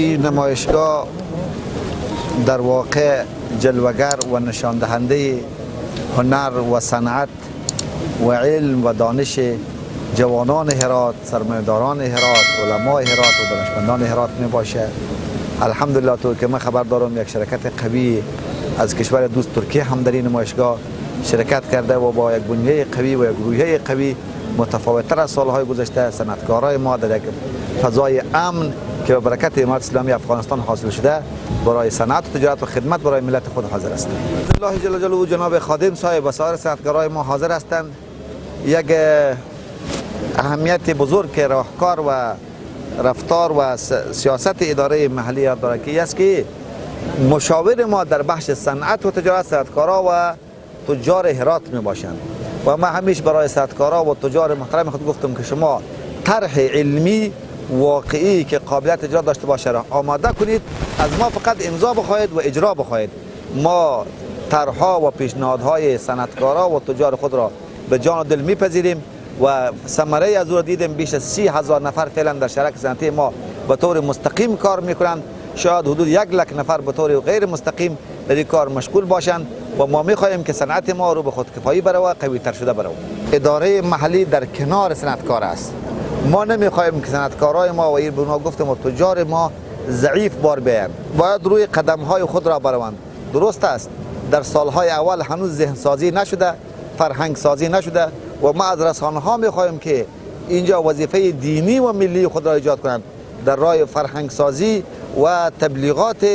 این نمایشگاه در واقع جلوگر و نشان دهنده هنر و صنعت و علم و دانش جوانان هرات، سرمایه‌داران هرات، علمای هرات و دانشمندان هرات می باشه. الحمدلله تو که من خبر دارم یک شرکت قوی از کشور دوست ترکیه هم در این نمایشگاه شرکت کرده و با یک بنیه قوی و یک روحیه قوی متفاوت‌تر از سالهای گذشته صنعتکارای ما در یک فضای امن که به برکت امارت اسلامی افغانستان حاصل شده برای صنعت و تجارت و خدمت برای ملت خود حاضر هستند. الله جل جلاله جناب خادم صاحب و سایر صنعتکارای ما حاضر هستند. یک اهمیت بزرگ که راهکار و رفتار و سیاست اداره محلی داره که است که مشاور ما در بخش صنعت و تجارت صنعتکارا و تجار هرات می باشند و ما همیشه برای صنعتکارا و تجار محترم خود گفتم که شما طرح علمی واقعی که قابلیت اجرا داشته باشه را آماده کنید، از ما فقط امضا بخواهید و اجرا بخواهید. ما طرح‌ها و پیشنهادهای صنعتکارا و تجار خود را به جان و دل میپذیریم و ثمره از او دیدیم. بیش از 30,000 نفر فعلا در شرکت صنعتی ما به طور مستقیم کار میکنند. شاید حدود 100,000 نفر به طور غیر مستقیم در این کار مشغول باشند و ما میخواهیم که صنعت ما رو به خودکفایی برود، قوی تر شده برود. اداره محلی در کنار صنعتکار است. ما نمیخواهیم که صنعتکارای ما و این به گفتم و تجار ما ضعیف بار بیایند. باید روی قدم‌های خود را بروند. درست است در سالهای اول هنوز ذهن سازی نشده، فرهنگ سازی نشده و ما از رسانه‌ها میخواهیم که اینجا وظیفه دینی و ملی خود را ایجاد کنند در راه فرهنگ سازی و تبلیغات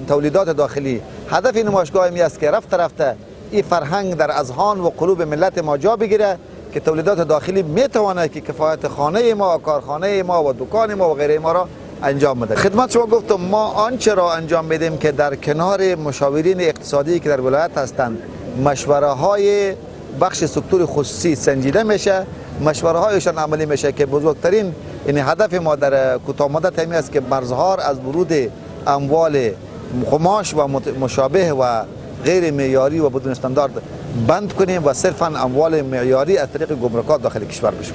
تولیدات داخلی. هدف این نمایشگاه می است که رفته رفته این فرهنگ در اذهان و قلوب ملت ما جا بگیره که تولیدات داخلی میتونه که کفایت خانه ما، کارخانه ما و دکان ما و غیره ما را انجام بده. خدمت شما گفتم ما آنچه را انجام میدیم که در کنار مشاورین اقتصادی که در ولایت هستند مشوره های بخش سکتور خصوصی سنجیده میشه، مشوره هایشان عملی میشه که بزرگترین این هدف ما در کوتاه مدت همی است که مرزها از ورود اموال قماش و مشابه و غیر معیاری و بدون استاندارد بند کنیم و صرفا اموال معیاری از طریق گمرکات داخل کشور بشه.